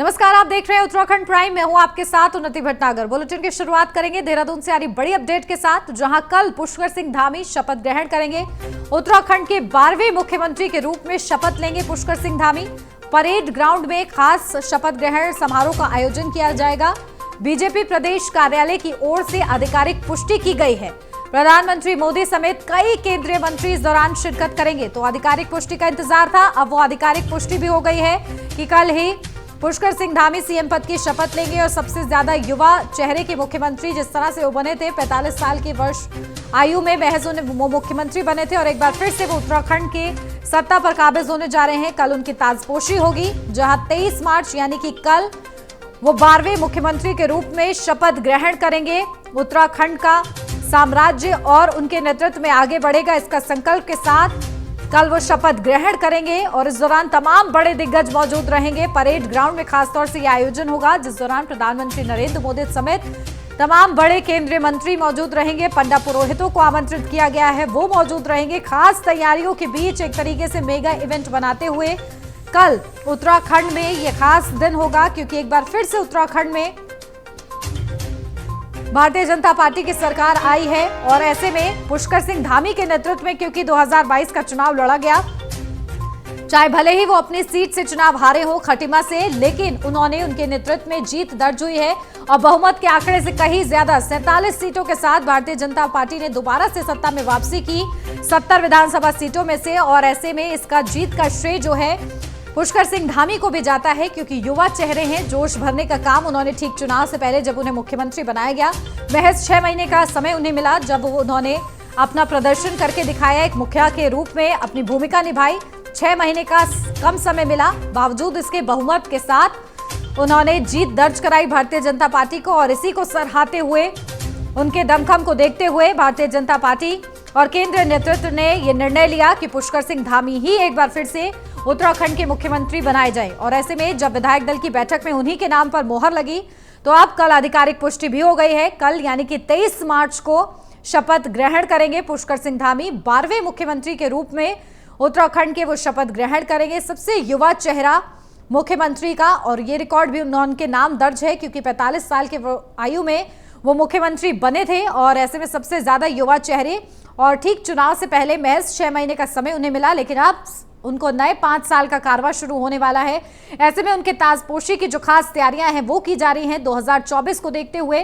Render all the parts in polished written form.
नमस्कार, आप देख रहे हैं उत्तराखंड प्राइम। मैं हूं आपके साथ उन्नति भटनागर। बुलेटिन की शुरुआत करेंगे देहरादून से आ रही बड़ी अपडेट के साथ, जहां कल पुष्कर सिंह धामी शपथ ग्रहण करेंगे। उत्तराखंड के 12वें मुख्यमंत्री के रूप में शपथ लेंगे पुष्कर सिंह धामी। परेड ग्राउंड में खास शपथ ग्रहण समारोह का आयोजन किया जाएगा। बीजेपी प्रदेश कार्यालय की ओर से आधिकारिक पुष्टि की गई है। प्रधानमंत्री मोदी समेत कई केंद्रीय मंत्री इस दौरान शिरकत करेंगे। तो आधिकारिक पुष्टि का इंतजार था, अब वो आधिकारिक पुष्टि भी हो गई है कि कल ही पुष्कर सिंह धामी सीएम पद की शपथ लेंगे। और सबसे ज्यादा युवा चेहरे के मुख्यमंत्री जिस तरह से वो बने थे, 45 साल की वर्ष आयु में महज वो मुख्यमंत्री बने थे, और एक बार फिर से वो उत्तराखंड के सत्ता पर काबिज होने जा रहे हैं। कल उनकी ताजपोशी होगी, जहां 23 मार्च यानी कि कल वो 12वें मुख्यमंत्री के रूप में शपथ ग्रहण करेंगे। उत्तराखंड का साम्राज्य और उनके नेतृत्व में आगे बढ़ेगा, इसका संकल्प के साथ कल वो शपथ ग्रहण करेंगे। और इस दौरान तमाम बड़े दिग्गज मौजूद रहेंगे। परेड ग्राउंड में खासतौर से यह आयोजन होगा, जिस दौरान प्रधानमंत्री नरेंद्र मोदी समेत तमाम बड़े केंद्रीय मंत्री मौजूद रहेंगे। पंडा पुरोहितों को आमंत्रित किया गया है, वो मौजूद रहेंगे। खास तैयारियों के बीच एक तरीके से मेगा इवेंट बनाते हुए कल उत्तराखंड में यह खास दिन होगा, क्योंकि एक बार फिर से उत्तराखंड में भारतीय जनता पार्टी की सरकार आई है। और ऐसे में पुष्कर सिंह धामी के नेतृत्व में, क्योंकि 2022 का चुनाव लड़ा गया, चाहे भले ही वो अपनी सीट से चुनाव हारे हो खटीमा से, लेकिन उन्होंने उनके नेतृत्व में जीत दर्ज हुई है। और बहुमत के आंकड़े से कहीं ज्यादा 47 सीटों के साथ भारतीय जनता पार्टी ने दोबारा से सत्ता में वापसी की, 70 विधानसभा सीटों में से। और ऐसे में इसका जीत का श्रेय जो है पुष्कर सिंह धामी को भी जाता है, क्योंकि युवा चेहरे हैं। जोश भरने का काम उन्होंने ठीक चुनाव से पहले, जब उन्हें मुख्यमंत्री बनाया गया, महज 6 महीने का समय उन्हें मिला, जब उन्होंने अपना प्रदर्शन करके दिखाया, एक मुखिया के रूप में अपनी भूमिका निभाई। 6 महीने का कम समय मिला, बावजूद इसके बहुमत के साथ उन्होंने जीत दर्ज कराई भारतीय जनता पार्टी को। और इसी को सराहते हुए, उनके दमखम को देखते हुए भारतीय जनता पार्टी और केंद्रीय नेतृत्व ने यह निर्णय लिया कि पुष्कर सिंह धामी ही एक बार फिर से उत्तराखंड के मुख्यमंत्री बनाए जाएं। और ऐसे में जब विधायक दल की बैठक में उन्हीं के नाम पर मोहर लगी, तो अब कल आधिकारिक पुष्टि भी हो गई है। कल यानी कि 23 मार्च को शपथ ग्रहण करेंगे पुष्कर सिंह धामी। 12वें मुख्यमंत्री के रूप में उत्तराखंड के वो शपथ ग्रहण करेंगे, सबसे युवा चेहरा मुख्यमंत्री का। और ये रिकॉर्ड भी उनके नाम दर्ज है, क्योंकि 45 साल के आयु में वो मुख्यमंत्री बने थे। और ऐसे में सबसे ज्यादा युवा चेहरे, और ठीक चुनाव से पहले महज 6 महीने का समय उन्हें मिला, लेकिन अब उनको नए 5 साल का कारवा शुरू होने वाला है। ऐसे में उनके ताजपोशी की जो खास तैयारियां हैं वो की जा रही हैं। 2024 को देखते हुए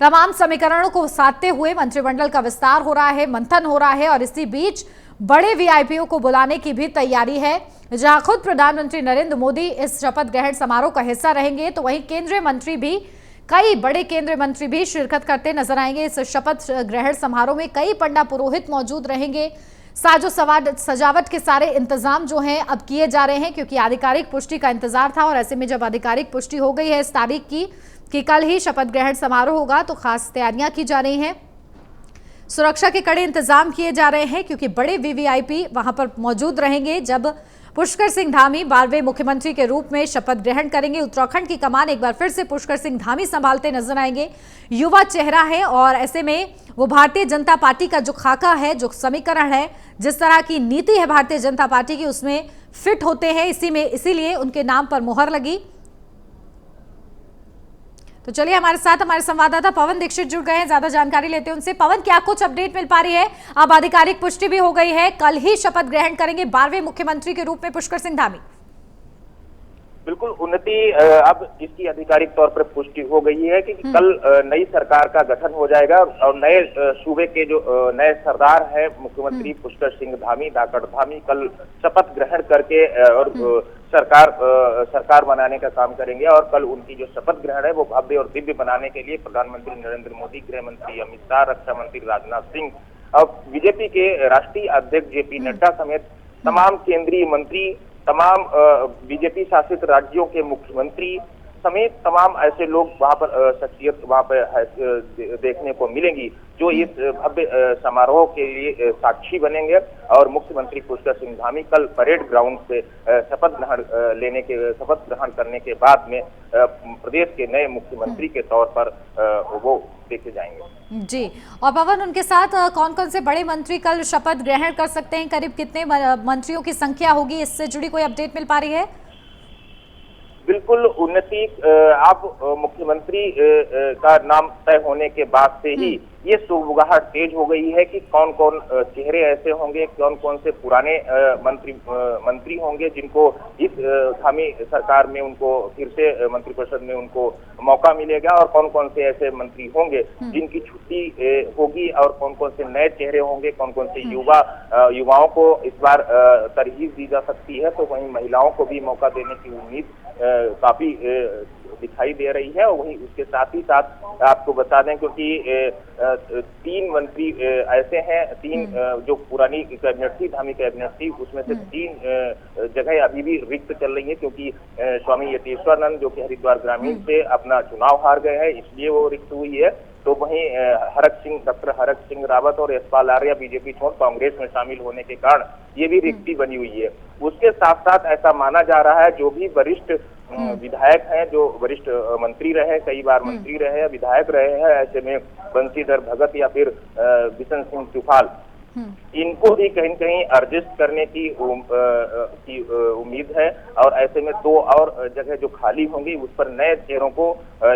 तमाम समीकरणों को साधते हुए मंत्रिमंडल का विस्तार हो रहा है, मंथन हो रहा है। और इसी बीच बड़े वीआईपीओ को बुलाने की भी तैयारी है, जहां खुद प्रधानमंत्री नरेंद्र मोदी इस शपथ ग्रहण समारोह का हिस्सा रहेंगे। तो वहीं केंद्रीय मंत्री भी, कई बड़े केंद्रीय मंत्री भी शिरकत करते नजर आएंगे इस शपथ ग्रहण समारोह में। कई पंडा पुरोहित मौजूद रहेंगे। साजो सजावट के सारे इंतजाम जो हैं अब किए जा रहे हैं, क्योंकि आधिकारिक पुष्टि का इंतजार था। और ऐसे में जब आधिकारिक पुष्टि हो गई है इस तारीख की कि कल ही शपथ ग्रहण समारोह होगा, तो खास तैयारियां की जा रही हैं। सुरक्षा के कड़े इंतजाम किए जा रहे हैं, क्योंकि बड़े वीवीआईपी वहां पर मौजूद रहेंगे जब पुष्कर सिंह धामी 12वें मुख्यमंत्री के रूप में शपथ ग्रहण करेंगे। उत्तराखंड की कमान एक बार फिर से पुष्कर सिंह धामी संभालते नजर आएंगे। युवा चेहरा है, और ऐसे में वो भारतीय जनता पार्टी का जो खाका है, जो समीकरण है, जिस तरह की नीति है भारतीय जनता पार्टी की, उसमें फिट होते हैं। इसीलिए उनके नाम पर मुहर लगी। तो चलिए, हमारे साथ हमारे संवाददाता पवन दीक्षित जुड़ गए हैं, ज्यादा जानकारी लेते हैं उनसे। पवन, क्या कुछ अपडेट मिल पा रही है? अब आधिकारिक पुष्टि भी हो गई है, कल ही शपथ ग्रहण करेंगे 12वें मुख्यमंत्री के रूप में पुष्कर सिंह धामी। बिल्कुल उन्नति, अब इसकी आधिकारिक तौर पर पुष्टि हो गई है कि कल नई सरकार का गठन हो जाएगा। और नए सूबे के जो नए सरदार हैं, मुख्यमंत्री पुष्कर सिंह धामी, धाकड़ धामी, कल शपथ ग्रहण करके और सरकार बनाने का काम करेंगे। और कल उनकी जो शपथ ग्रहण है वो भव्य और दिव्य बनाने के लिए प्रधानमंत्री नरेंद्र मोदी, गृह मंत्री अमित शाह, रक्षा मंत्री राजनाथ सिंह और बीजेपी के राष्ट्रीय अध्यक्ष जेपी नड्डा समेत तमाम केंद्रीय मंत्री, तमाम बीजेपी शासित राज्यों के मुख्यमंत्री समेत तमाम ऐसे लोग वहां पर शख्सियत वहां पर देखने को मिलेंगी, जो इस भव्य समारोह के लिए साक्षी बनेंगे। और मुख्यमंत्री पुष्कर सिंह धामी कल परेड ग्राउंड से शपथ ग्रहण करने के बाद में प्रदेश के नए मुख्यमंत्री के तौर पर वो देखे जाएंगे। जी, और पवन, उनके साथ कौन कौन से बड़े मंत्री कल शपथ ग्रहण कर सकते हैं? करीब कितने मंत्रियों की संख्या होगी? इससे जुड़ी कोई अपडेट मिल पा रही है? बिल्कुल उन्नति अब मुख्यमंत्री का नाम तय होने के बाद से ही ये सुगबुगाहट तेज हो गई है कि कौन कौन चेहरे ऐसे होंगे, कौन कौन से पुराने मंत्री होंगे जिनको इस धामी सरकार में उनको फिर से मंत्रिपरिषद में उनको मौका मिलेगा, और कौन कौन से ऐसे मंत्री होंगे जिनकी छुट्टी होगी, और कौन कौन से नए चेहरे होंगे, कौन कौन से युवाओं को इस बार तरजीह दी जा सकती है। तो वहीं महिलाओं को भी मौका देने की उम्मीद काफी दिखाई दे रही है। और वहीं उसके साथ ही साथ आपको बता दें, क्योंकि 3 मंत्री ऐसे हैं, 3 जो पुरानी कैबिनेट थी, धामी कैबिनेट थी, उसमें से 3 जगह अभी भी रिक्त चल रही है, क्योंकि स्वामी यतीश्वरानंद जो कि हरिद्वार ग्रामीण से अपना चुनाव हार गए हैं, इसलिए वो रिक्त हुई है। तो वहीं डॉक्टर हरक सिंह रावत और यशपाल आर्या बीजेपी छोड़ कांग्रेस में शामिल होने के कारण ये भी रिक्ति बनी हुई है। उसके साथ साथ ऐसा माना जा रहा है जो भी वरिष्ठ विधायक हैं, जो वरिष्ठ मंत्री रहे, कई बार मंत्री रहे, विधायक रहे हैं, ऐसे में बंशीधर भगत या फिर बिशन सिंह चुफाल, इनको भी कहीं कहीं एडजस्ट करने की उम्मीद है। और ऐसे में 2 और जगह जो खाली होंगी उस पर नए चेहरों को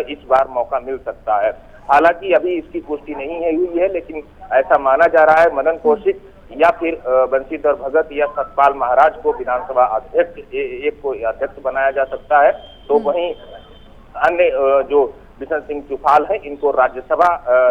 इस बार मौका मिल सकता है। हालांकि अभी इसकी पुष्टि नहीं हुई है, लेकिन ऐसा माना जा रहा है मनन कौशिक या फिर बंशीधर भगत या सतपाल महाराज को विधानसभा अध्यक्ष एक को अध्यक्ष बनाया जा सकता है। तो वहीं अन्य जो बिशन सिंह चुफाल है, इनको राज्यसभा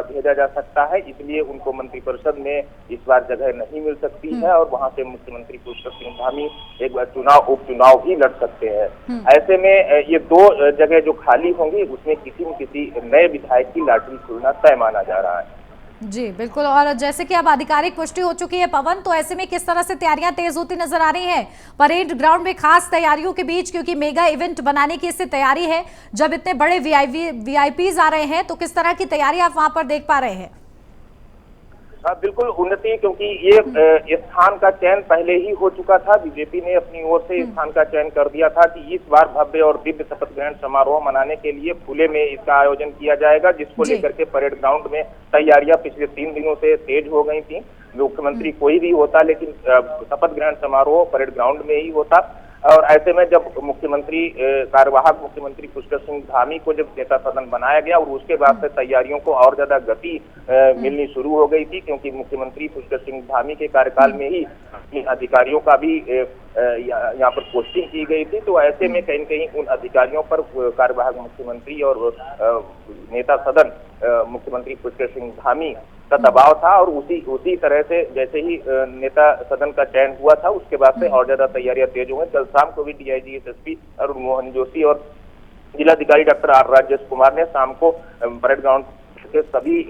भेजा जा सकता है, इसलिए उनको मंत्रिपरिषद में इस बार जगह नहीं मिल सकती है, और वहां से मुख्यमंत्री पुष्कर सिंह धामी एक बार उपचुनाव भी लड़ सकते हैं। ऐसे में ये 2 जगह जो खाली होंगी उसमें किसी न किसी नए विधायक की लॉटरी खुलना तय माना जा रहा है। जी बिल्कुल, और जैसे कि अब आधिकारिक पुष्टि हो चुकी है पवन, तो ऐसे में किस तरह से तैयारियां तेज होती नजर आ रही हैं परेड ग्राउंड में, खास तैयारियों के बीच, क्योंकि मेगा इवेंट बनाने की इससे तैयारी है, जब इतने बड़े वीआईपीज आ रहे हैं, तो किस तरह की तैयारी आप वहां पर देख पा रहे हैं? बिल्कुल उन्नति, क्योंकि ये स्थान का चयन पहले ही हो चुका था। बीजेपी ने अपनी ओर से स्थान का चयन कर दिया था कि इस बार भव्य और दिव्य शपथ ग्रहण समारोह मनाने के लिए फूले में इसका आयोजन किया जाएगा, जिसको लेकर के परेड ग्राउंड में तैयारियां पिछले 3 दिनों से तेज हो गई थी। मुख्यमंत्री कोई भी होता, लेकिन शपथ ग्रहण समारोह परेड ग्राउंड में ही होता। और ऐसे में जब कार्यवाहक मुख्यमंत्री पुष्कर सिंह धामी को जब नेता सदन बनाया गया, और उसके बाद से तैयारियों को और ज्यादा गति मिलनी शुरू हो गई थी, क्योंकि मुख्यमंत्री पुष्कर सिंह धामी के कार्यकाल में ही अधिकारियों का भी यहाँ पर पोस्टिंग की गई थी। तो ऐसे में कहीं कहीं उन अधिकारियों पर कार्यवाहक मुख्यमंत्री और नेता सदन मुख्यमंत्री पुष्कर सिंह धामी का दबाव था, और उसी तरह से जैसे ही नेता सदन का चयन हुआ था, उसके बाद से और ज्यादा तैयारियां तेज हो गई। कल शाम को भी डीआईजी एसएसपी अरुण मोहन जोशी और जिलाधिकारी डॉक्टर आर राजेश कुमार ने शाम को परेड ग्राउंड के सभी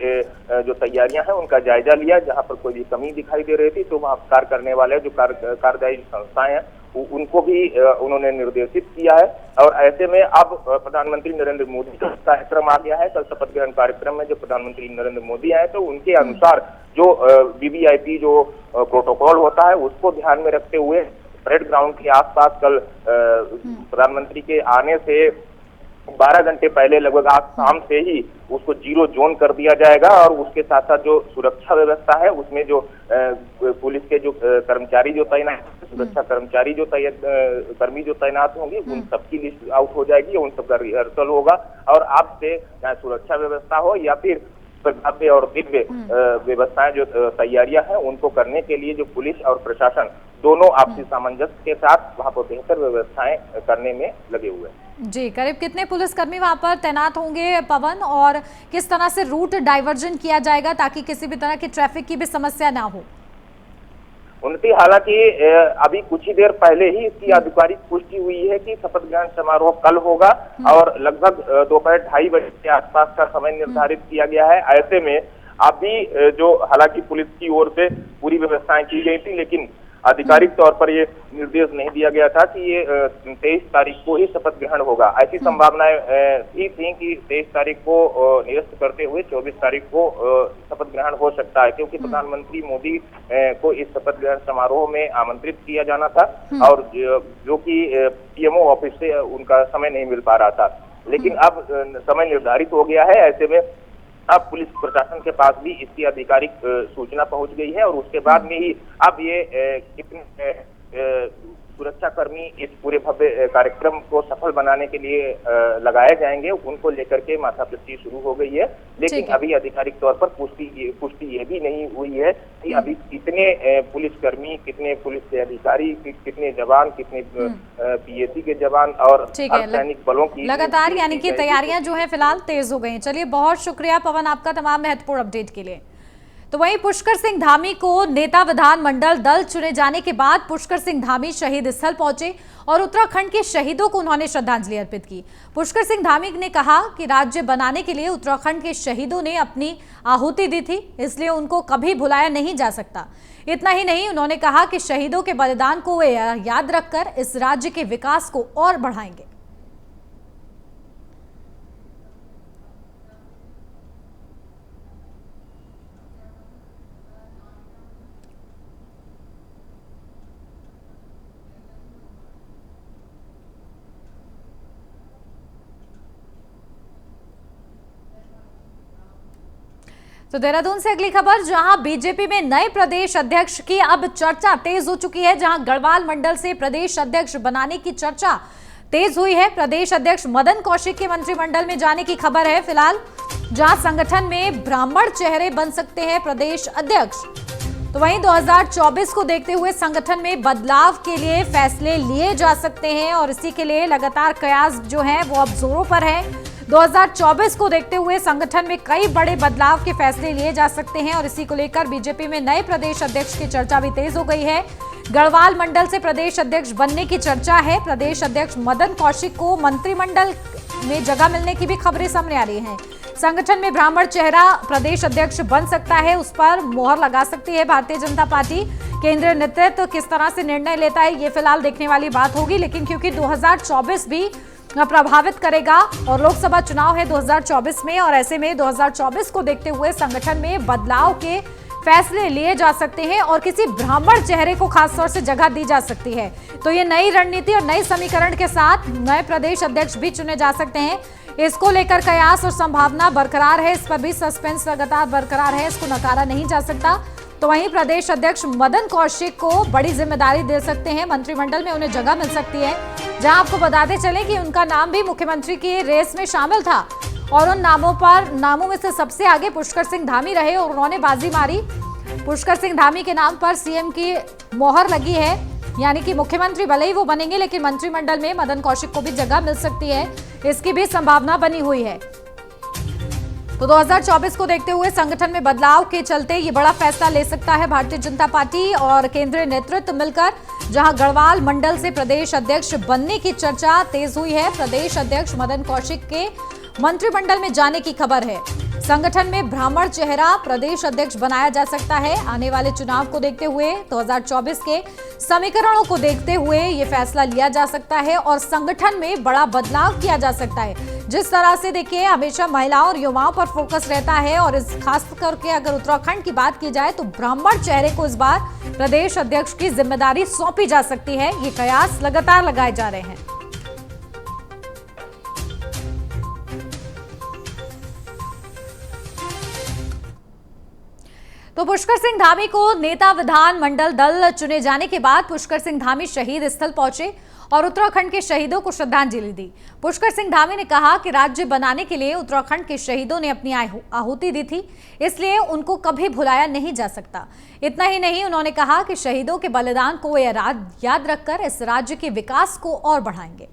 जो तैयारियां हैं उनका जायजा लिया। जहां पर कोई भी कमी दिखाई दे रही थी, तो वहां कार्य करने वाले जो कार्यदायी संस्थाएं हैं उनको भी उन्होंने निर्देशित किया है। और ऐसे में अब प्रधानमंत्री नरेंद्र मोदी का कार्यक्रम आ गया है। कल शपथ ग्रहण कार्यक्रम में जब प्रधानमंत्री नरेंद्र मोदी आए, तो उनके अनुसार जो वीवीआईपी जो प्रोटोकॉल होता है उसको ध्यान में रखते हुए परेड ग्राउंड के आसपास कल प्रधानमंत्री के आने से 12 घंटे पहले, लगभग आज शाम से ही उसको 0 जोन कर दिया जाएगा। और उसके साथ साथ जो सुरक्षा व्यवस्था है उसमें जो पुलिस के जो कर्मचारी जो तैनात, सुरक्षा कर्मचारी जो कर्मी जो तैनात होंगे, उन सबकी लिस्ट आउट हो जाएगी, उन सबका रिहर्सल होगा। और अब से चाहे सुरक्षा व्यवस्था हो या फिर भव्य और दिव्य व्यवस्थाएं जो तैयारियां हैं उनको करने के लिए जो पुलिस और प्रशासन दोनों आपसी सामंजस्य के साथ वहां पर बेहतर व्यवस्थाएं करने में लगे हुए हैं। जी, करीब कितने पुलिसकर्मी वहां पर तैनात होंगे पवन, और किस तरह से रूट डाइवर्जन किया जाएगा ताकि किसी भी तरह की ट्रैफिक की भी समस्या ना हो? उन्नति, हालांकि अभी कुछ ही देर पहले ही इसकी आधिकारिक पुष्टि हुई है कि शपथ ग्रहण समारोह कल होगा, और लगभग दोपहर 2:30 बजे के आसपास का समय निर्धारित किया गया है। ऐसे में अभी जो हालांकि पुलिस की ओर से पूरी व्यवस्थाएं की गई थी, लेकिन आधिकारिक तौर पर ये निर्देश नहीं दिया गया था कि ये 23 तारीख को ही शपथ ग्रहण होगा। ऐसी संभावनाएं भी थी कि 23 तारीख को निरस्त करते हुए 24 तारीख को शपथ ग्रहण हो सकता है, क्योंकि प्रधानमंत्री मोदी को इस शपथ ग्रहण समारोह में आमंत्रित किया जाना था, और जो कि पीएमओ ऑफिस से उनका समय नहीं मिल पा रहा था। लेकिन अब समय निर्धारित हो गया है। ऐसे में अब पुलिस प्रशासन के पास भी इसकी आधिकारिक सूचना पहुंच गई है, और उसके बाद में ही अब ये कितने सुरक्षाकर्मी इस पूरे भव्य कार्यक्रम को सफल बनाने के लिए लगाए जाएंगे, उनको लेकर के माथापच्ची शुरू हो गई है। लेकिन अभी आधिकारिक तौर पर पुष्टि ये भी नहीं हुई है कि अभी कितने पुलिसकर्मी, कितने पुलिस अधिकारी, कितने जवान, कितने पीएसी के जवान और अर्धसैनिक बलों की लगातार यानी कि तैयारियां जो है फिलहाल तेज हो गई। चलिए, बहुत शुक्रिया पवन आपका तमाम महत्वपूर्ण अपडेट के लिए। तो वहीं पुष्कर सिंह धामी को नेता विधानमंडल दल चुने जाने के बाद पुष्कर सिंह धामी शहीद स्थल पहुंचे और उत्तराखंड के शहीदों को उन्होंने श्रद्धांजलि अर्पित की। पुष्कर सिंह धामी ने कहा कि राज्य बनाने के लिए उत्तराखंड के शहीदों ने अपनी आहुति दी थी, इसलिए उनको कभी भुलाया नहीं जा सकता। इतना ही नहीं, उन्होंने कहा कि शहीदों के बलिदान को वे याद रखकर इस राज्य के विकास को और बढ़ाएंगे। तो देहरादून से अगली खबर, जहां बीजेपी में नए प्रदेश अध्यक्ष की अब चर्चा तेज हो चुकी है। जहां गढ़वाल मंडल से प्रदेश अध्यक्ष बनाने की चर्चा तेज हुई है। प्रदेश अध्यक्ष मदन कौशिक के मंत्रिमंडल में जाने की खबर है फिलहाल, जहां संगठन में ब्राह्मण चेहरे बन सकते हैं प्रदेश अध्यक्ष। तो वहीं 2024 को देखते हुए संगठन में बदलाव के लिए फैसले लिए जा सकते हैं और इसी के लिए लगातार कयास जो है वो अब जोरों पर है। 2024 को देखते हुए संगठन में कई बड़े बदलाव के फैसले लिए जा सकते हैं और इसी को लेकर बीजेपी में नए प्रदेश अध्यक्ष की चर्चा भी तेज हो गई है। गढ़वाल मंडल से प्रदेश अध्यक्ष बनने की चर्चा है। प्रदेश अध्यक्ष मदन कौशिक को मंत्रिमंडल में जगह मिलने की भी खबरें सामने आ रही हैं। संगठन में ब्राह्मण चेहरा प्रदेश अध्यक्ष बन सकता है, उस पर मोहर लगा सकती है भारतीय जनता पार्टी। केंद्रीय नेतृत्व किस तरह से निर्णय लेता है ये फिलहाल देखने वाली बात होगी, लेकिन क्योंकि 2024 भी प्रभावित करेगा और लोकसभा चुनाव है 2024 में, और ऐसे में 2024 को देखते हुए संगठन में बदलाव के फैसले लिए जा सकते हैं और किसी ब्राह्मण चेहरे को खासतौर से जगह दी जा सकती है। तो ये नई रणनीति और नई समीकरण के साथ नए प्रदेश अध्यक्ष भी चुने जा सकते हैं। इसको लेकर कयास और संभावना बरकरार है, इस पर भी सस्पेंस लगातार बरकरार है, इसको नकारा नहीं जा सकता। तो वहीं प्रदेश अध्यक्ष मदन कौशिक को बड़ी जिम्मेदारी दे सकते हैं, मंत्रिमंडल में उन्हें जगह मिल सकती है। जहां आपको बताते चले कि उनका नाम भी मुख्यमंत्री की रेस में शामिल था और उन नामों में से सबसे आगे पुष्कर सिंह धामी रहे और उन्होंने बाजी मारी। पुष्कर सिंह धामी के नाम पर सीएम की मोहर लगी है, यानी कि मुख्यमंत्री भले ही वो बनेंगे लेकिन मंत्रिमंडल में मदन कौशिक को भी जगह मिल सकती है, इसकी भी संभावना बनी हुई है। तो 2024 को देखते हुए संगठन में बदलाव के चलते ये बड़ा फैसला ले सकता है भारतीय जनता पार्टी और केंद्रीय नेतृत्व मिलकर, जहां गढ़वाल मंडल से प्रदेश अध्यक्ष बनने की चर्चा तेज हुई है। प्रदेश अध्यक्ष मदन कौशिक के मंत्रिमंडल में जाने की खबर है। संगठन में ब्राह्मण चेहरा प्रदेश अध्यक्ष बनाया जा सकता है। आने वाले चुनाव को देखते हुए 2024 के समीकरणों को देखते हुए ये फैसला लिया जा सकता है और संगठन में बड़ा बदलाव किया जा सकता है। जिस तरह से देखिए हमेशा महिलाओं और युवाओं पर फोकस रहता है और इस खास करके अगर उत्तराखंड की बात की जाए तो ब्राह्मण चेहरे को इस बार प्रदेश अध्यक्ष की जिम्मेदारी सौंपी जा सकती है। ये कयास लगातार लगाए जा रहे हैं। तो पुष्कर सिंह धामी को नेता विधानमंडल दल चुने जाने के बाद पुष्कर सिंह धामी शहीद स्थल पहुंचे और उत्तराखंड के शहीदों को श्रद्धांजलि दी। पुष्कर सिंह धामी ने कहा कि राज्य बनाने के लिए उत्तराखंड के शहीदों ने अपनी आहुति दी थी, इसलिए उनको कभी भुलाया नहीं जा सकता। इतना ही नहीं, उन्होंने कहा कि शहीदों के बलिदान को वे याद रखकर इस राज्य के विकास को और बढ़ाएंगे।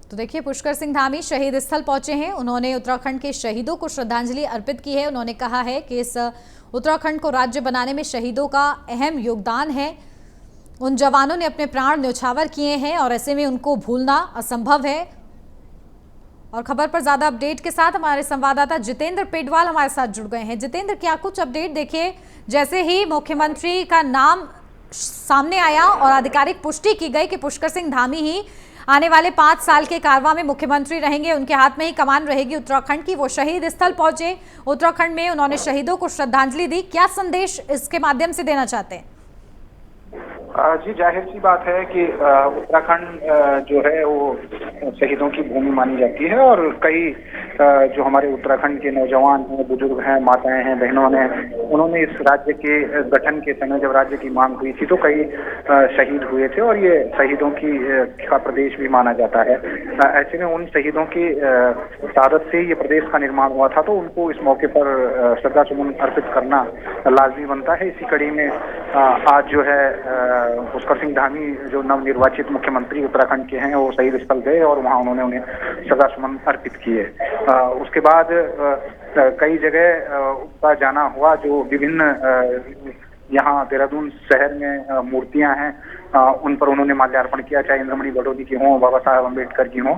तो देखिए पुष्कर सिंह धामी शहीद स्थल पहुंचे हैं, उन्होंने उत्तराखंड के शहीदों को श्रद्धांजलि अर्पित की है। उन्होंने कहा है कि इस उत्तराखंड को राज्य बनाने में शहीदों का अहम योगदान है। उन जवानों ने अपने प्राण न्यौछावर किए हैं और ऐसे में उनको भूलना असंभव है। और खबर पर ज्यादा अपडेट के साथ हमारे संवाददाता जितेंद्र पेडवाल हमारे साथ जुड़ गए हैं। जितेंद्र, क्या कुछ अपडेट? देखिए जैसे ही मुख्यमंत्री का नाम सामने आया और आधिकारिक पुष्टि की गई कि पुष्कर सिंह धामी ही आने वाले 5 साल के कारवां में मुख्यमंत्री रहेंगे, उनके हाथ में ही कमान रहेगी उत्तराखंड की, वो शहीद स्थल पहुंचे उत्तराखंड में, उन्होंने शहीदों को श्रद्धांजलि दी। क्या संदेश इसके माध्यम से देना चाहते हैं? जी, जाहिर सी बात है कि उत्तराखंड जो है वो शहीदों की भूमि मानी जाती है और कई जो हमारे उत्तराखंड के नौजवान हैं, बुजुर्ग हैं, माताएं हैं, बहनों ने उन्होंने इस राज्य के गठन के समय जब राज्य की मांग हुई थी तो कई शहीद हुए थे और ये शहीदों की का प्रदेश भी माना जाता है। ऐसे में उन शहीदों की शहादत से ये प्रदेश का निर्माण हुआ था तो उनको इस मौके पर श्रद्धा सुमन अर्पित करना लाजमी बनता है। इसी कड़ी में आज जो है पुष्कर सिंह धामी जो नवनिर्वाचित मुख्यमंत्री उत्तराखंड के हैं वो शहीद स्थल गए और वहां उन्होंने उन्हें श्रद्धासुमन अर्पित किए। उसके बाद कई जगह उनका जाना हुआ, जो विभिन्न यहाँ देहरादून शहर में मूर्तियां हैं उन पर उन्होंने माल्यार्पण किया, चाहे इंद्रमणि बड़ौदी की हों, बाबा साहब अम्बेडकर की हों।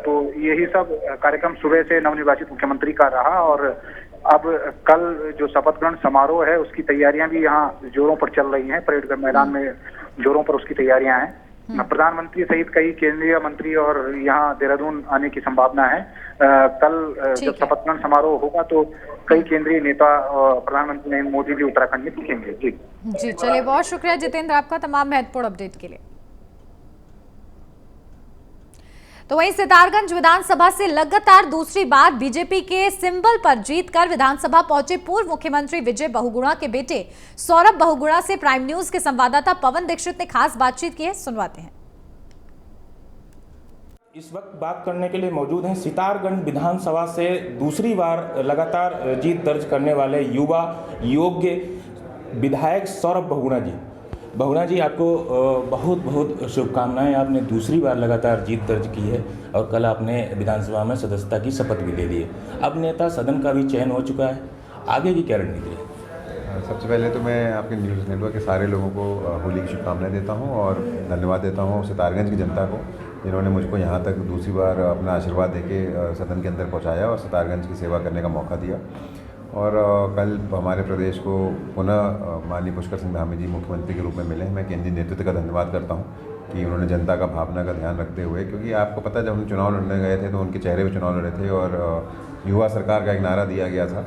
तो यही सब कार्यक्रम सुबह से नवनिर्वाचित मुख्यमंत्री का रहा और अब कल जो शपथ ग्रहण समारोह है उसकी तैयारियां भी यहाँ जोरों पर चल रही हैं। परेड मैदान में जोरों पर उसकी तैयारियां हैं। प्रधानमंत्री सहित कई केंद्रीय मंत्री और यहाँ देहरादून आने की संभावना है। कल जब शपथ ग्रहण समारोह होगा तो कई केंद्रीय नेता प्रधानमंत्री नरेंद्र मोदी भी उत्तराखंड में दिखेंगे। जी चलिए, बहुत शुक्रिया जितेंद्र आपका तमाम महत्वपूर्ण अपडेट के लिए। तो वहीं सितारगंज विधानसभा से लगातार दूसरी बार बीजेपी के सिंबल पर जीतकर विधानसभा पहुंचे पूर्व मुख्यमंत्री विजय बहुगुणा के बेटे सौरभ बहुगुणा से प्राइम न्यूज के संवाददाता पवन दीक्षित ने खास बातचीत की है, सुनवाते हैं। इस वक्त बात करने के लिए मौजूद हैं सितारगंज विधानसभा से दूसरी बार लगातार जीत दर्ज करने वाले युवा योग्य विधायक सौरभ बहुगुणा जी। बहुगुणा जी, आपको बहुत बहुत शुभकामनाएं। आपने दूसरी बार लगातार जीत दर्ज की है और कल आपने विधानसभा में सदस्यता की शपथ भी ले ली है। अब नेता सदन का भी चयन हो चुका है, आगे की क्या रणनीति है? सबसे पहले तो मैं आपके न्यूज़ नेटवर्क के सारे लोगों को होली की शुभकामनाएं देता हूं और धन्यवाद देता हूं सितारगंज की जनता को, जिन्होंने मुझको यहां तक दूसरी बार अपना आशीर्वाद देके सदन के अंदर पहुंचाया और सितारगंज की सेवा करने का मौका दिया। और कल हमारे प्रदेश को पुनः माननीय पुष्कर सिंह धामी जी मुख्यमंत्री के रूप में मिले। मैं केंद्रीय नेतृत्व का धन्यवाद करता हूं कि उन्होंने जनता का भावना का ध्यान रखते हुए, क्योंकि आपको पता है जब हम चुनाव लड़ने गए थे तो उनके चेहरे पे चुनाव लड़े थे और युवा सरकार का एक नारा दिया गया था।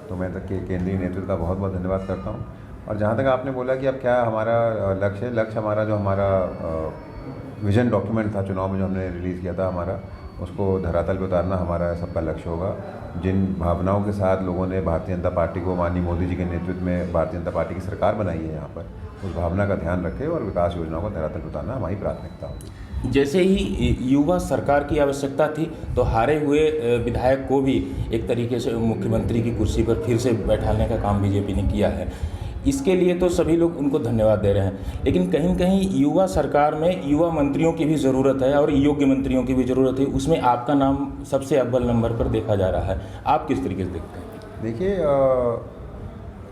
तो मैं तक केंद्रीय नेतृत्व का बहुत बहुत धन्यवाद करता हूँ। और जहाँ तक आपने बोला कि अब क्या हमारा लक्ष्य है, लक्ष्य हमारा जो हमारा विजन डॉक्यूमेंट था चुनाव में जो हमने रिलीज़ किया था हमारा, उसको धरातल पर उतारना हमारा सबका लक्ष्य होगा। जिन भावनाओं के साथ लोगों ने भारतीय जनता पार्टी को माननीय मोदी जी के नेतृत्व में भारतीय जनता पार्टी की सरकार बनाई है यहाँ पर, उस भावना का ध्यान रखें और विकास योजनाओं को धरातल पर उतारना हमारी प्राथमिकता होगी। जैसे ही युवा सरकार की आवश्यकता थी तो हारे हुए विधायक को भी एक तरीके से मुख्यमंत्री की कुर्सी पर फिर से बैठाने का काम बीजेपी ने किया है। इसके लिए तो सभी लोग उनको धन्यवाद दे रहे हैं, लेकिन कहीं कहीं युवा सरकार में युवा मंत्रियों की भी ज़रूरत है और योग्य मंत्रियों की भी ज़रूरत है। उसमें आपका नाम सबसे अव्वल नंबर पर देखा जा रहा है, आप किस तरीके से देखते हैं? देखिए,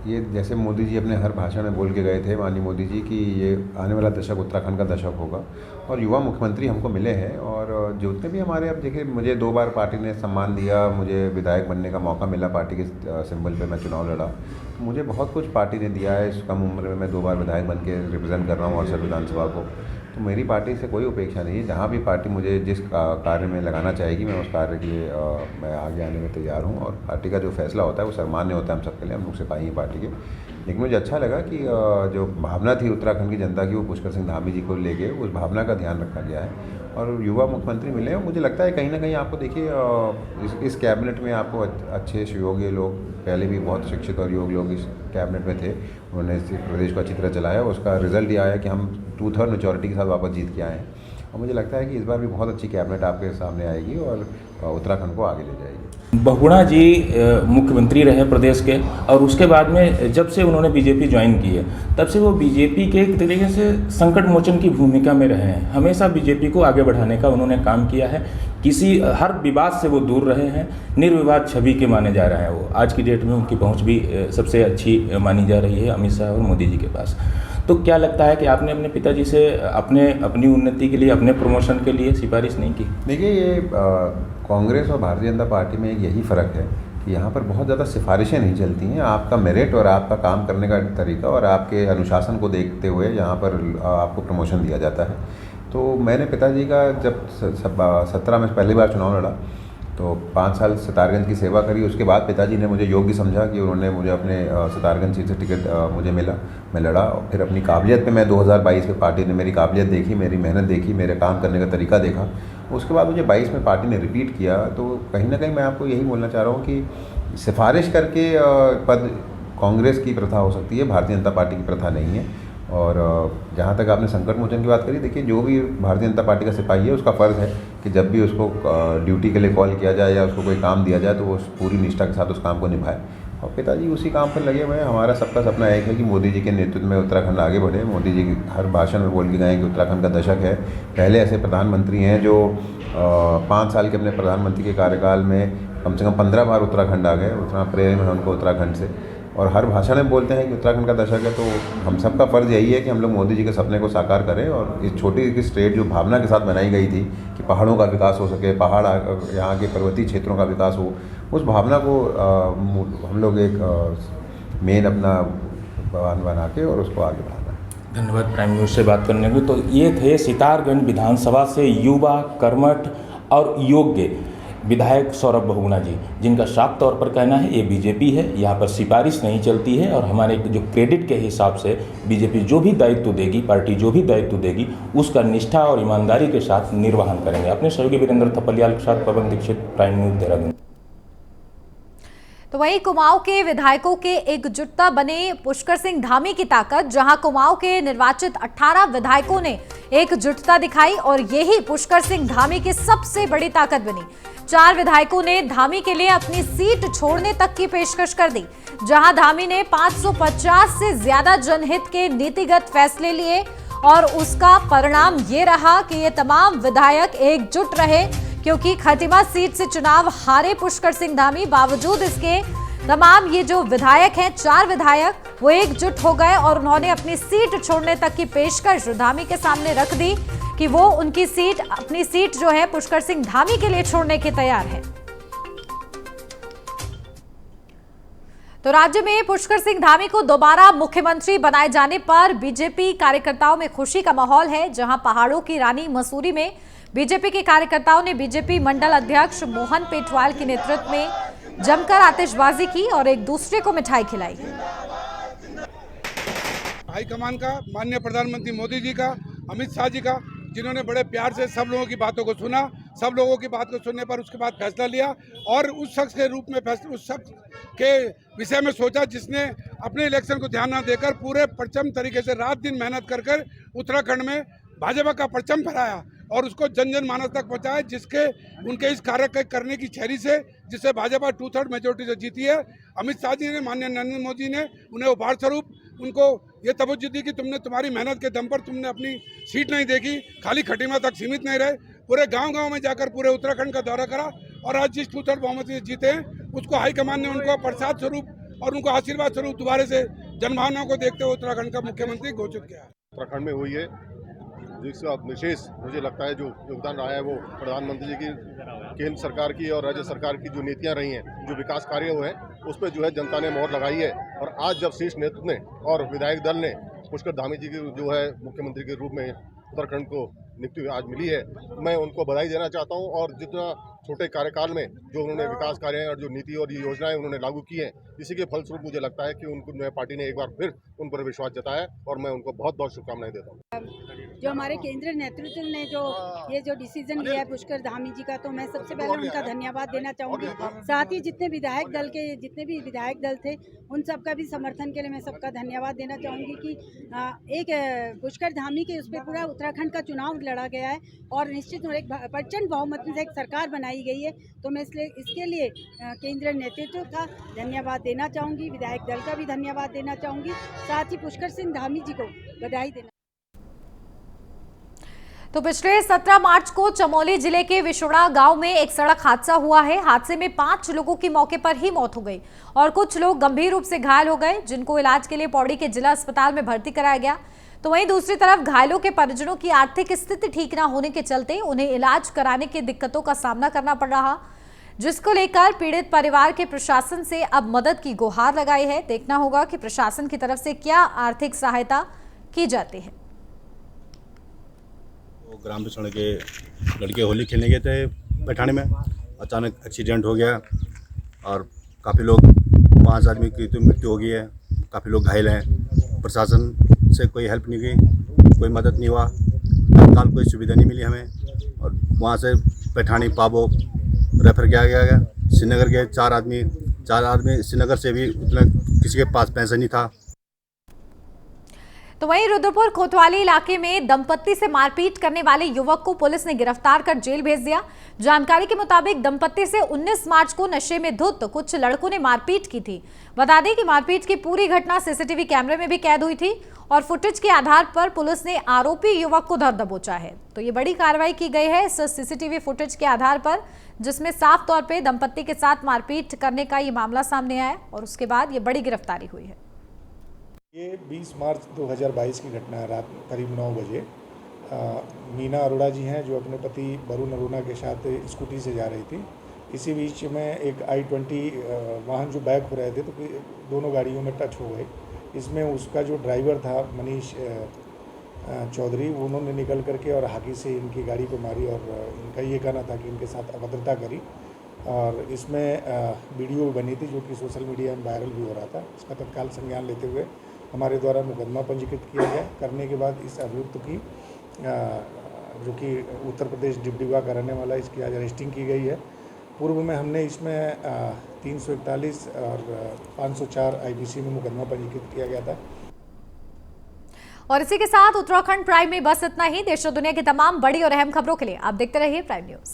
ये जैसे मोदी जी अपने हर भाषण में बोल के गए थे माननीय मोदी जी कि ये आने वाला दशक उत्तराखंड का दशक होगा और युवा मुख्यमंत्री हमको मिले हैं। और जितने भी हमारे, अब देखिए मुझे 2 बार पार्टी ने सम्मान दिया, मुझे विधायक बनने का मौका मिला, पार्टी के सिंबल पे मैं चुनाव लड़ा। मुझे बहुत कुछ पार्टी ने दिया है। इस कम उम्र में मैं 2 बार विधायक बन के रिप्रेजेंट कर रहा हूँ अरसद विधानसभा को। तो मेरी पार्टी से कोई अपेक्षा नहीं है। जहाँ भी पार्टी मुझे जिस कार्य में लगाना चाहेगी मैं उस कार्य के लिए मैं आगे आने में तैयार हूँ। और पार्टी का जो फैसला होता है वो सर्वमान्य होता है हम सबके लिए, हम लोग सिपाही हैं पार्टी के। लेकिन मुझे अच्छा लगा कि जो भावना थी उत्तराखंड की जनता की वो पुष्कर सिंह धामी जी को लेके उस भावना का ध्यान रखा गया है और युवा मुख्यमंत्री मिले हैं। मुझे लगता है कहीं ना कहीं आपको देखिए इस कैबिनेट में आपको अच्छे योग्य लोग, पहले भी बहुत शिक्षित और योग्य लोग इस कैबिनेट में थे, उन्होंने इस प्रदेश को अच्छी तरह चलाया। उसका रिजल्ट ये आया कि हम 2/3 मेजॉरिटी के साथ वापस जीत के आए हैं। और मुझे लगता है कि इस बार भी बहुत अच्छी कैबिनेट आपके सामने आएगी और उत्तराखंड को आगे ले जाएगी। बहुगुणा जी मुख्यमंत्री रहे प्रदेश के और उसके बाद में जब से उन्होंने बीजेपी ज्वाइन की है तब से वो बीजेपी के एक तरीके से संकट मोचन की भूमिका में रहे हैं। हमेशा बीजेपी को आगे बढ़ाने का उन्होंने काम किया है। हर विवाद से वो दूर रहे हैं, निर्विवाद छवि के माने जा रहे हैं वो। आज की डेट में उनकी पहुँच भी सबसे अच्छी मानी जा रही है अमित शाह और मोदी जी के पास। तो क्या लगता है कि आपने अपने पिताजी से अपनी उन्नति के लिए, अपने प्रमोशन के लिए सिफारिश नहीं की? देखिए, ये कांग्रेस और भारतीय जनता पार्टी में यही फ़र्क है कि यहाँ पर बहुत ज़्यादा सिफारिशें नहीं चलती हैं। आपका मेरिट और आपका काम करने का तरीका और आपके अनुशासन को देखते हुए यहाँ पर आपको प्रमोशन दिया जाता है। तो मैंने पिताजी का जब 17 में पहली बार चुनाव लड़ा तो 5 साल सितारगंज की सेवा करी। उसके बाद पिताजी ने मुझे योग्य समझा कि उन्होंने मुझे अपने सितारगंज सीट से टिकट मुझे मिला, मैं लड़ा। और फिर अपनी काबिलियत पे मैं 2022 में पार्टी ने मेरी काबिलियत देखी, मेरी मेहनत देखी, मेरे काम करने का तरीका देखा। उसके बाद मुझे 22 में पार्टी ने रिपीट किया। तो कहीं ना कहीं मैं आपको यही बोलना चाह रहा हूँ कि सिफारिश करके पद कांग्रेस की प्रथा हो सकती है, भारतीय जनता पार्टी की प्रथा नहीं है। और जहाँ तक आपने संकट मोचन की बात करी, देखिए जो भी भारतीय जनता पार्टी का सिपाही है उसका फ़र्ज़ है कि जब भी उसको ड्यूटी के लिए कॉल किया जाए या उसको कोई काम दिया जाए तो वो पूरी निष्ठा के साथ उस काम को निभाए। और पिताजी उसी काम पर लगे हुए हैं। हमारा सबका सपना एक है कि मोदी जी के नेतृत्व में उत्तराखंड आगे बढ़े। मोदी जी हर भाषण में बोल के गए कि उत्तराखंड का दशक है। पहले ऐसे प्रधानमंत्री हैं जो 5 साल के अपने प्रधानमंत्री के कार्यकाल में कम से कम 15 बार उत्तराखंड आ गए। उतना प्रेम है उनको उत्तराखंड से, और हर भाषा में बोलते हैं कि उत्तराखंड का दशक है। तो हम सबका फ़र्ज़ यही है कि हम लोग मोदी जी के सपने को साकार करें। और इस छोटी सी स्टेट जो भावना के साथ बनाई गई थी कि पहाड़ों का विकास हो सके, पहाड़ यहाँ के पर्वतीय क्षेत्रों का विकास हो, उस भावना को हम लोग एक मेन अपना बयान बना के और उसको आगे बढ़ाना। धन्यवाद प्राइम न्यूज़ से बात करने के। तो ये थे सितारगंज विधानसभा से युवा, कर्मठ और योग्य विधायक सौरभ बहुगुणा जी, जिनका साफ तौर पर कहना है ये बीजेपी है, यहाँ पर सिफारिश नहीं चलती है और हमारे जो क्रेडिट के हिसाब से बीजेपी जो भी दायित्व देगी, पार्टी जो भी दायित्व देगी उसका निष्ठा और ईमानदारी के साथ निर्वहन करेंगे। अपने सहयोगी वीरेंद्र थपलियाल के साथ पवन दीक्षित, प्राइम न्यूज़, देहरादून। तो वहीं कुमाऊं के विधायकों के एकजुटता बने पुष्कर सिंह धामी की ताकत, जहां कुमाऊं के निर्वाचित 18 विधायकों ने एकजुटता दिखाई और यही पुष्कर सिंह धामी की सबसे बड़ी ताकत बनी। 4 विधायकों ने धामी के लिए अपनी सीट छोड़ने तक की पेशकश कर दी, जहां धामी ने 550 से ज्यादा जनहित के नीतिगत फैसले लिए और उसका परिणाम ये रहा कि ये तमाम विधायक एकजुट रहे, क्योंकि खटीमा सीट से चुनाव हारे पुष्कर सिंह धामी। बावजूद इसके तमाम ये जो विधायक हैं, 4 विधायक, वो एकजुट हो गए और उन्होंने अपनी सीट छोड़ने तक की पेशकश धामी के सामने रख दी कि वो उनकी सीट, अपनी सीट जो है पुष्कर सिंह धामी के लिए छोड़ने के तैयार है। तो राज्य में पुष्कर सिंह धामी को दोबारा मुख्यमंत्री बनाए जाने पर बीजेपी कार्यकर्ताओं में खुशी का माहौल है। जहां पहाड़ों की रानी मसूरी में बीजेपी के कार्यकर्ताओं ने बीजेपी मंडल अध्यक्ष मोहन पेटवाल के नेतृत्व में जमकर आतिशबाजी की और एक दूसरे को मिठाई खिलाई। हाईकमान का, माननीय प्रधानमंत्री मोदी जी का, अमित शाह जी का, जिन्होंने बड़े प्यार से सब लोगों की बातों को सुना, सब लोगों की बात को सुनने पर उसके बाद फैसला लिया और उस शख्स के रूप में उस शख्स के विषय में सोचा जिसने अपने इलेक्शन को ध्यान न देकर पूरे परचम तरीके से रात दिन मेहनत कर उत्तराखंड में भाजपा का परचम फहराया और उसको जन जन मानस तक पहुंचाया, जिसके उनके इस कार्य के करने की छेड़ी से जिससे भाजपा 2/3 मेजोरिटी से जीती है। अमित शाह जी ने, माननीय नरेंद्र मोदी ने उन्हें उपहार स्वरूप उनको ये तवज्जो दी कि तुमने, तुम्हारी मेहनत के दम पर तुमने अपनी सीट नहीं देखी, खाली खटीमा तक सीमित नहीं रहे, पूरे गांव-गांव में जाकर पूरे उत्तराखंड का दौरा करा और आज जिस 2/3 बहुमत से जीते हैं उसको हाईकमान ने उनको प्रसाद स्वरूप और उनको आशीर्वाद स्वरूप दोबारा से जनभावनाओं को देखते हुए उत्तराखंड का मुख्यमंत्री घोषित किया। उत्तराखंड में हुई है जिसका विशेष मुझे लगता है जो योगदान रहा है वो प्रधानमंत्री जी की, केंद्र सरकार की और राज्य सरकार की जो नीतियां रही हैं, जो विकास कार्य हुए हैं उस पर जो है जनता ने मोहर लगाई है। और आज जब शीर्ष नेतृत्व ने और विधायक दल ने पुष्कर धामी जी की जो है मुख्यमंत्री के रूप में उत्तराखंड को नियुक्ति आज मिली है, मैं उनको बधाई देना चाहता हूं। और जितना छोटे कार्यकाल में जो उन्होंने विकास कार्य और जो नीति और योजनाएं उन्होंने लागू की हैं, इसी के फलस्वरूप मुझे लगता है कि उनको पार्टी ने एक बार फिर उन पर विश्वास जताया और मैं उनको बहुत बहुत शुभकामनाएं देता हूँ। जो हमारे केंद्रीय नेतृत्व ने जो डिसीजन लिया है पुष्कर धामी जी का, तो मैं सबसे पहले उनका धन्यवाद देना चाहूँगी। साथ ही जितने भी विधायक दल थे उन सबका भी समर्थन के लिए मैं सबका धन्यवाद देना चाहूँगी कि एक पुष्कर धामी के उस पर पूरा उत्तराखंड का चुनाव लड़ा गया है और निश्चित एक प्रचंड बहुमत से एक सरकार बनाई गई है। तो मैं इसके लिए केंद्रीय नेतृत्व का धन्यवाद देना चाहूँगी, विधायक दल का भी धन्यवाद देना चाहूँगी, साथ ही पुष्कर सिंह धामी जी को बधाई देना। तो पिछले 17 मार्च को चमोली जिले के विशुड़ा गांव में एक सड़क हादसा हुआ है। हादसे में 5 लोगों की मौके पर ही मौत हो गई और कुछ लोग गंभीर रूप से घायल हो गए, जिनको इलाज के लिए पौड़ी के जिला अस्पताल में भर्ती कराया गया। तो वहीं दूसरी तरफ घायलों के परिजनों की आर्थिक स्थिति ठीक न होने के चलते उन्हें इलाज कराने की दिक्कतों का सामना करना पड़ रहा, जिसको लेकर पीड़ित परिवार के प्रशासन से अब मदद की गुहार लगाई है। देखना होगा कि प्रशासन की तरफ से क्या आर्थिक सहायता की जाती है। ग्राम पिछड़ के लड़के होली खेलने गए थे पैठानी में, अचानक एक्सीडेंट हो गया और काफ़ी लोग 5 आदमी की तो मृत्यु हो गई है, काफ़ी लोग घायल हैं। प्रशासन से कोई हेल्प नहीं की, कोई मदद नहीं हुआ, तत्काल कोई सुविधा नहीं मिली हमें। और वहाँ से पैठानी पाबो रेफर किया गया। श्रीनगर गए 4 आदमी श्रीनगर से भी उतना किसी के पास पैसा नहीं था। तो वहीं रुद्रपुर कोतवाली इलाके में दंपत्ति से मारपीट करने वाले युवक को पुलिस ने गिरफ्तार कर जेल भेज दिया। जानकारी के मुताबिक दंपत्ति से 19 मार्च को नशे में धुत कुछ लड़कों ने मारपीट की थी। बता दें कि मारपीट की पूरी घटना सीसीटीवी कैमरे में भी कैद हुई थी और फुटेज के आधार पर पुलिस ने आरोपी युवक को धर दबोचा है। तो ये बड़ी कार्रवाई की गई है इस सीसीटीवी फुटेज के आधार पर, जिसमें साफ तौर पर दंपत्ति के साथ मारपीट करने का ये मामला सामने आया और उसके बाद ये बड़ी गिरफ्तारी हुई है। ये 20 मार्च 2022 की घटना है। रात करीब 9 बजे मीना अरोड़ा जी हैं जो अपने पति वरुण अरोड़ा के साथ स्कूटी से जा रही थी। इसी बीच में एक I-20 वाहन जो बैक हो रहे थे तो दोनों गाड़ियों में टच हो गए। इसमें उसका जो ड्राइवर था मनीष चौधरी, उन्होंने निकल करके और हाथी से इनकी गाड़ी को मारी और इनका ये कहना था कि इनके साथ अभद्रता करी और इसमें वीडियो बनी थी जो कि सोशल मीडिया में वायरल भी हो रहा था। इसका तत्काल संज्ञान लेते हुए हमारे द्वारा मुकदमा पंजीकृत किया गया। करने के बाद इस अभियुक्त की जो कि उत्तर प्रदेश डिप्टी का रहने वाला, इसकी आज अरेस्टिंग की गई है। पूर्व में हमने इसमें 341 और 504 IPC में मुकदमा पंजीकृत किया गया था। और इसी के साथ उत्तराखंड प्राइम में बस इतना ही। देश और दुनिया की तमाम बड़ी और अहम खबरों के लिए आप देखते रहिए प्राइम न्यूज।